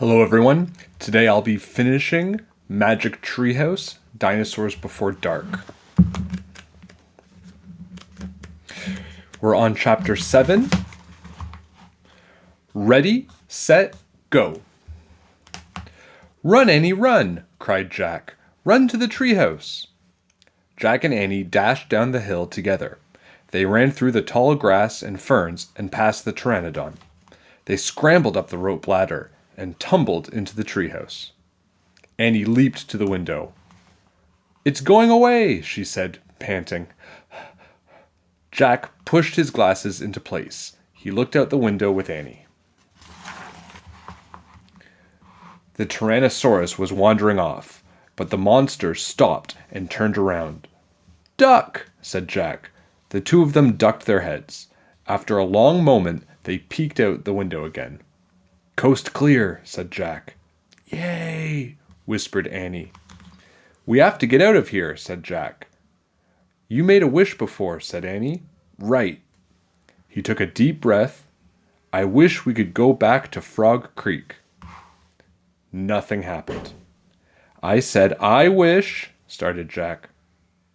Hello everyone. Today I'll be finishing Magic Treehouse, Dinosaurs Before Dark. We're on chapter 7. Ready, set, go. "Run, Annie, run!" cried Jack. "Run to the treehouse!" Jack and Annie dashed down the hill together. They ran through the tall grass and ferns and past the pteranodon. They scrambled up the rope ladder and tumbled into the treehouse. Annie leaped to the window. "It's going away," she said, panting. Jack pushed his glasses into place. He looked out the window with Annie. The Tyrannosaurus was wandering off, but the monster stopped and turned around. "Duck!" said Jack. The two of them ducked their heads. After a long moment, they peeked out the window again. "Coast clear," said Jack. "Yay!" whispered Annie. "We have to get out of here," said Jack. "You made a wish before," said Annie. "Right." He took a deep breath. "I wish we could go back to Frog Creek." Nothing happened. "I said, I wish," started Jack.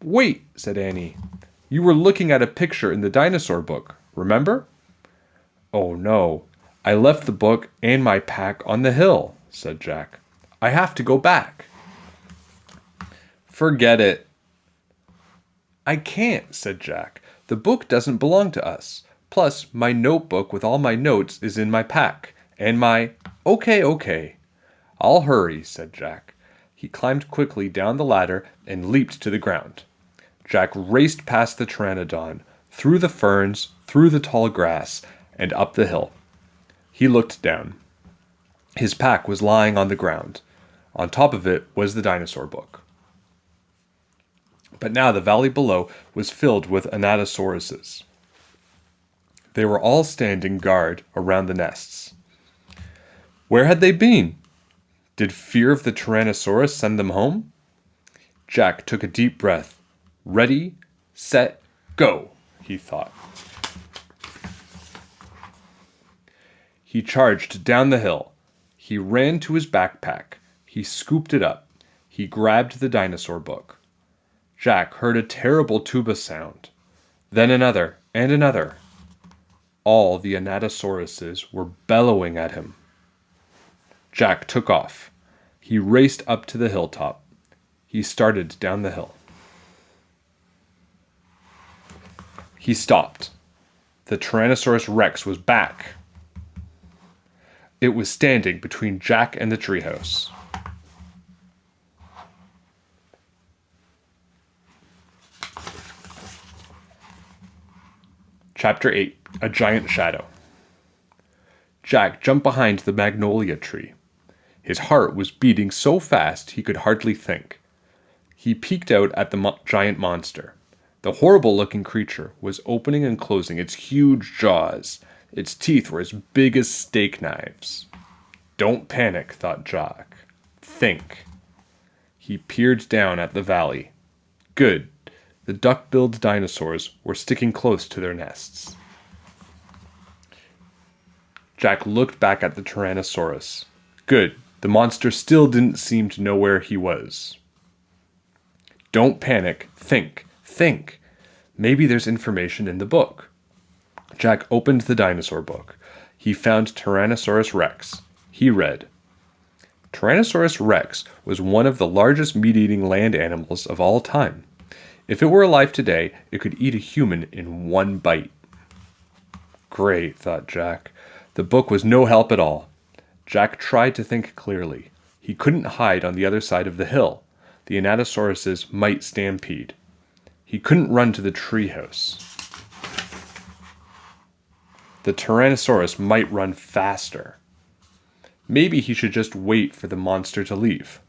"Wait," said Annie. "You were looking at a picture in the dinosaur book, remember?" "Oh no, I left the book and my pack on the hill," said Jack. "I have to go back." "Forget it." "I can't," said Jack. "The book doesn't belong to us. Plus, my notebook with all my notes is in my pack. And my—" Okay. "I'll hurry," said Jack. He climbed quickly down the ladder and leaped to the ground. Jack raced past the pteranodon, through the ferns, through the tall grass, and up the hill. He looked down. His pack was lying on the ground. On top of it was the dinosaur book. But now the valley below was filled with anatosauruses. They were all standing guard around the nests. Where had they been? Did fear of the Tyrannosaurus send them home? Jack took a deep breath. "Ready, set, go," he thought. He charged down the hill. He ran to his backpack. He scooped it up. He grabbed the dinosaur book. Jack heard a terrible tuba sound. Then another and another. All the anatosauruses were bellowing at him. Jack took off. He raced up to the hilltop. He started down the hill. He stopped. The Tyrannosaurus Rex was back. It was standing between Jack and the treehouse. Chapter 8. A Giant Shadow. Jack jumped behind the magnolia tree. His heart was beating so fast he could hardly think. He peeked out at the giant monster. The horrible-looking creature was opening and closing its huge jaws. Its teeth were as big as steak knives. "Don't panic," thought Jack. "Think." He peered down at the valley. Good. The duck-billed dinosaurs were sticking close to their nests. Jack looked back at the Tyrannosaurus. Good. The monster still didn't seem to know where he was. "Don't panic. Think. Maybe there's information in the book." Jack opened the dinosaur book. He found Tyrannosaurus Rex. He read, "Tyrannosaurus Rex was one of the largest meat-eating land animals of all time. If it were alive today, it could eat a human in one bite." Great, thought Jack. The book was no help at all. Jack tried to think clearly. He couldn't hide on the other side of the hill. The anatosauruses might stampede. He couldn't run to the treehouse. The Tyrannosaurus might run faster. Maybe he should just wait for the monster to leave.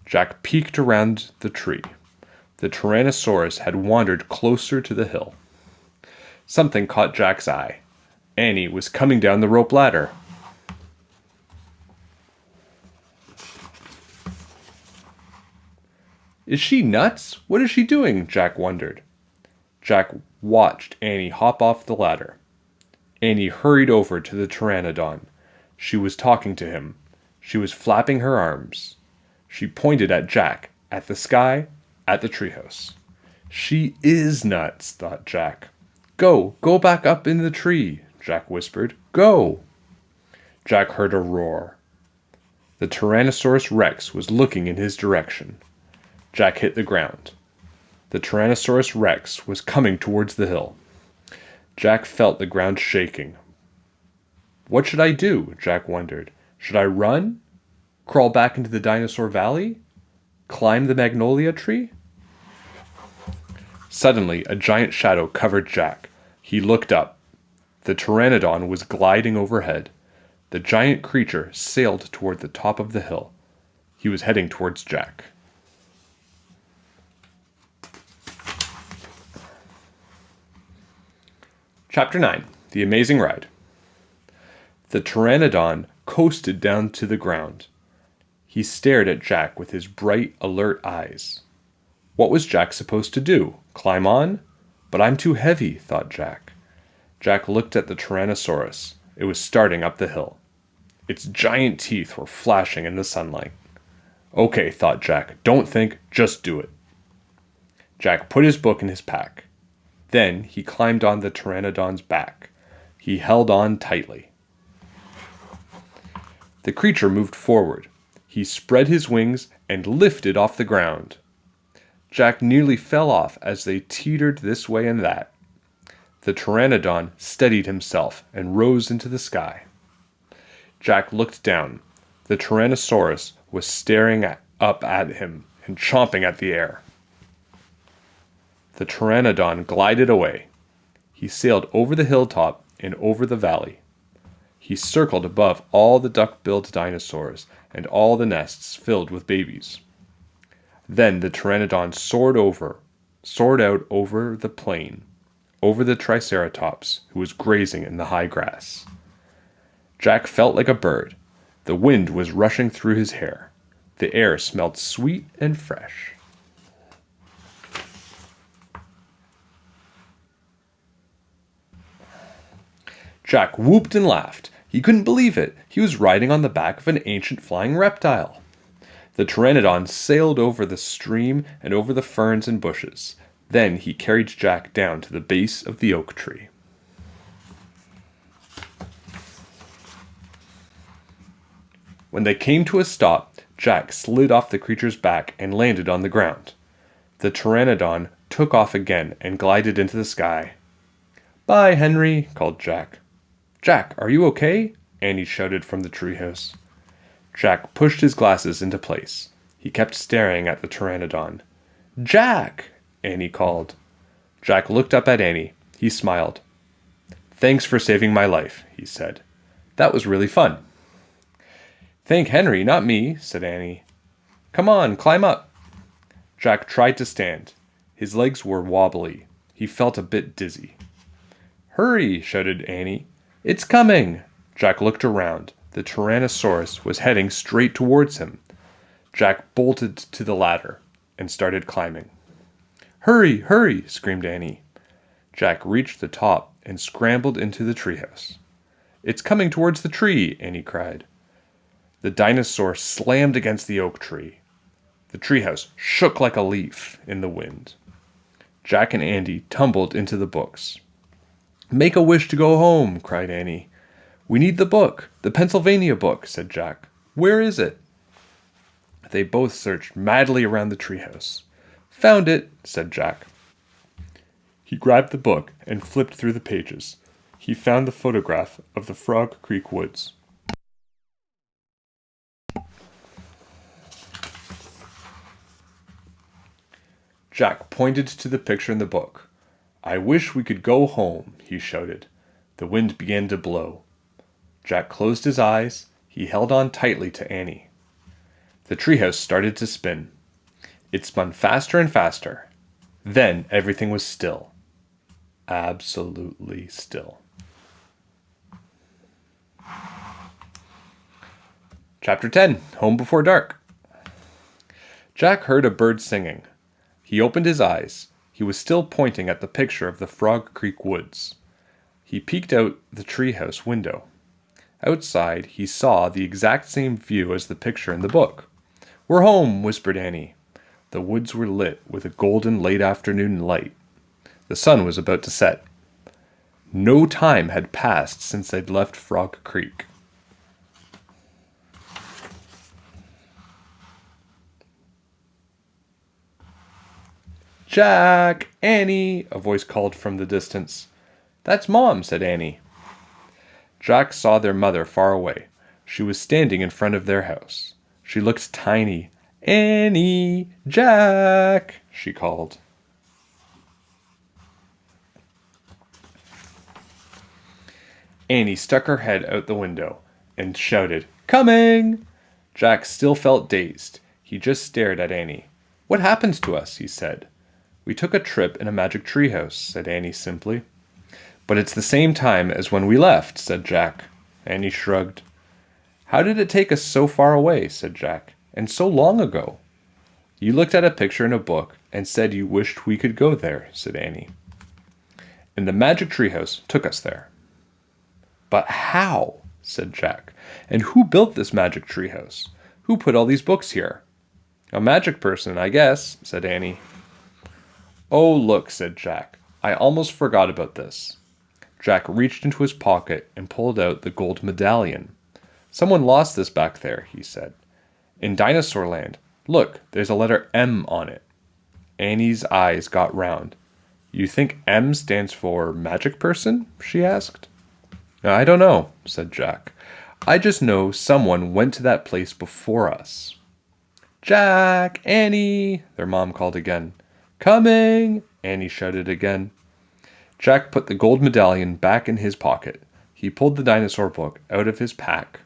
Jack peeked around the tree. The Tyrannosaurus had wandered closer to the hill. Something caught Jack's eye. Annie was coming down the rope ladder. "Is she nuts? What is she doing?" Jack wondered. Jack watched Annie hop off the ladder. Annie hurried over to the pteranodon. She was talking to him. She was flapping her arms. She pointed at Jack, at the sky, at the treehouse. She is nuts, thought Jack. Go back up in the tree, Jack whispered. Go! Jack heard a roar. The Tyrannosaurus Rex was looking in his direction. Jack hit the ground. The Tyrannosaurus Rex was coming towards the hill. Jack felt the ground shaking. What should I do? Jack wondered. Should I run? Crawl back into the dinosaur valley? Climb the magnolia tree? Suddenly, a giant shadow covered Jack. He looked up. The pteranodon was gliding overhead. The giant creature sailed toward the top of the hill. He was heading towards Jack. Chapter 9. The Amazing Ride. The pteranodon coasted down to the ground. He stared at Jack with his bright, alert eyes. What was Jack supposed to do? Climb on? But I'm too heavy, thought Jack. Jack looked at the Tyrannosaurus. It was starting up the hill. Its giant teeth were flashing in the sunlight. Okay, thought Jack. Don't think, just do it. Jack put his book in his pack. Then he climbed on the pteranodon's back. He held on tightly. The creature moved forward. He spread his wings and lifted off the ground. Jack nearly fell off as they teetered this way and that. The pteranodon steadied himself and rose into the sky. Jack looked down. The Tyrannosaurus was staring up at him and chomping at the air. The pteranodon glided away. He sailed over the hilltop and over the valley. He circled above all the duck-billed dinosaurs and all the nests filled with babies. Then the pteranodon soared out over the plain, over the triceratops who was grazing in the high grass. Jack felt like a bird. The wind was rushing through his hair. The air smelled sweet and fresh. Jack whooped and laughed. He couldn't believe it. He was riding on the back of an ancient flying reptile. The pteranodon sailed over the stream and over the ferns and bushes. Then he carried Jack down to the base of the oak tree. When they came to a stop, Jack slid off the creature's back and landed on the ground. The pteranodon took off again and glided into the sky. "Bye, Henry," called Jack. "Jack, are you okay?" Annie shouted from the treehouse. Jack pushed his glasses into place. He kept staring at the pteranodon. "Jack!" Annie called. Jack looked up at Annie. He smiled. "Thanks for saving my life," he said. "That was really fun." "Thank Henry, not me," said Annie. "Come on, climb up." Jack tried to stand. His legs were wobbly. He felt a bit dizzy. "Hurry!" shouted Annie. "It's coming!" Jack looked around. The Tyrannosaurus was heading straight towards him. Jack bolted to the ladder and started climbing. "Hurry, hurry!" screamed Annie. Jack reached the top and scrambled into the treehouse. "It's coming towards the tree!" Annie cried. The dinosaur slammed against the oak tree. The treehouse shook like a leaf in the wind. Jack and Andy tumbled into the books. "Make a wish to go home," cried Annie. "We need the book, the Pennsylvania book," said Jack. "Where is it?" They both searched madly around the treehouse. "Found it," said Jack. He grabbed the book and flipped through the pages. He found the photograph of the Frog Creek woods. Jack pointed to the picture in the book. "I wish we could go home," he shouted. The wind began to blow. Jack closed his eyes. He held on tightly to Annie. The treehouse started to spin. It spun faster and faster. Then everything was still. Absolutely still. Chapter 10. Home Before Dark. Jack heard a bird singing. He opened his eyes. He was still pointing at the picture of the Frog Creek woods. He peeked out the treehouse window. Outside, he saw the exact same view as the picture in the book. "We're home," whispered Annie. The woods were lit with a golden late afternoon light. The sun was about to set. No time had passed since they'd left Frog Creek. "Jack! Annie!" a voice called from the distance. "That's Mom," said Annie. Jack saw their mother far away. She was standing in front of their house. She looked tiny. "Annie! Jack!" she called. Annie stuck her head out the window and shouted, "Coming!" Jack still felt dazed. He just stared at Annie. "What happened to us?" he said. "We took a trip in a magic treehouse," said Annie simply. "But it's the same time as when we left," said Jack. Annie shrugged. "How did it take us so far away?" said Jack. "And so long ago?" "You looked at a picture in a book and said you wished we could go there," said Annie. "And the magic treehouse took us there." "But how?" said Jack. "And who built this magic treehouse? Who put all these books here?" "A magic person, I guess," said Annie. "Oh, look," said Jack. "I almost forgot about this." Jack reached into his pocket and pulled out the gold medallion. "Someone lost this back there," he said. "In Dinosaur Land. Look, there's a letter M on it." Annie's eyes got round. "You think M stands for magic person?" she asked. "I don't know," said Jack. "I just know someone went to that place before us." "Jack! Annie!" their mom called again. "Coming!" Annie shouted again. Jack put the gold medallion back in his pocket. He pulled the dinosaur book out of his pack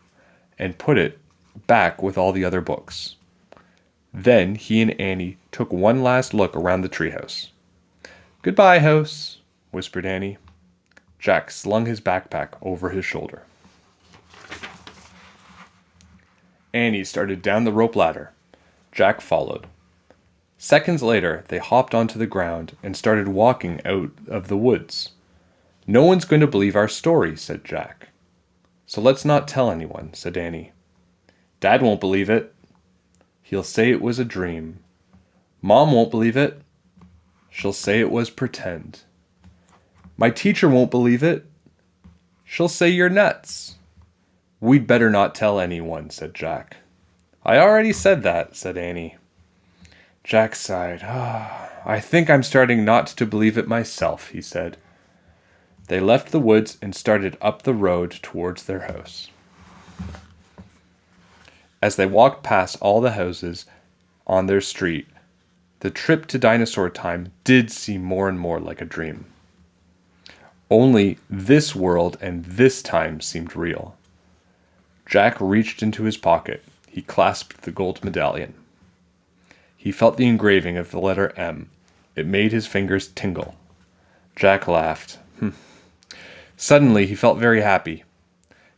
and put it back with all the other books. Then he and Annie took one last look around the treehouse. "Goodbye, house," whispered Annie. Jack slung his backpack over his shoulder. Annie started down the rope ladder. Jack followed. Seconds later, they hopped onto the ground and started walking out of the woods. "No one's going to believe our story," said Jack. "So let's not tell anyone," said Annie. "Dad won't believe it. He'll say it was a dream. Mom won't believe it. She'll say it was pretend. My teacher won't believe it. She'll say you're nuts." "We'd better not tell anyone," said Jack. "I already said that," said Annie. Jack sighed. "I think I'm starting not to believe it myself," he said. They left the woods and started up the road towards their house. As they walked past all the houses on their street, the trip to dinosaur time did seem more and more like a dream. Only this world and this time seemed real. Jack reached into his pocket. He clasped the gold medallion. He felt the engraving of the letter M. It made his fingers tingle. Jack laughed. Suddenly, he felt very happy.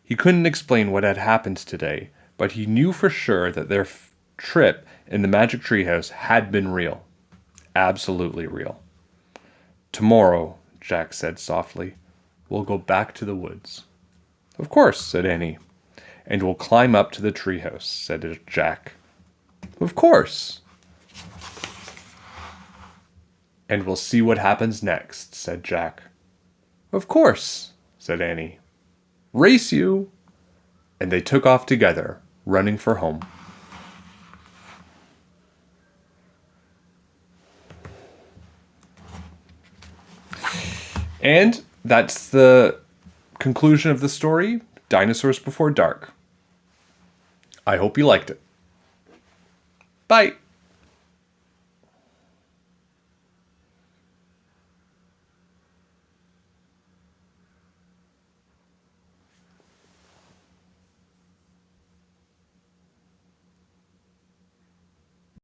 He couldn't explain what had happened today, but he knew for sure that their trip in the magic treehouse had been real. Absolutely real. "Tomorrow," Jack said softly, "we'll go back to the woods." "Of course," said Annie. "And we'll climb up to the treehouse," said Jack. "Of course." "And we'll see what happens next," said Jack. "Of course," said Annie. "Race you!" And they took off together, running for home. And that's the conclusion of the story, Dinosaurs Before Dark. I hope you liked it. Bye!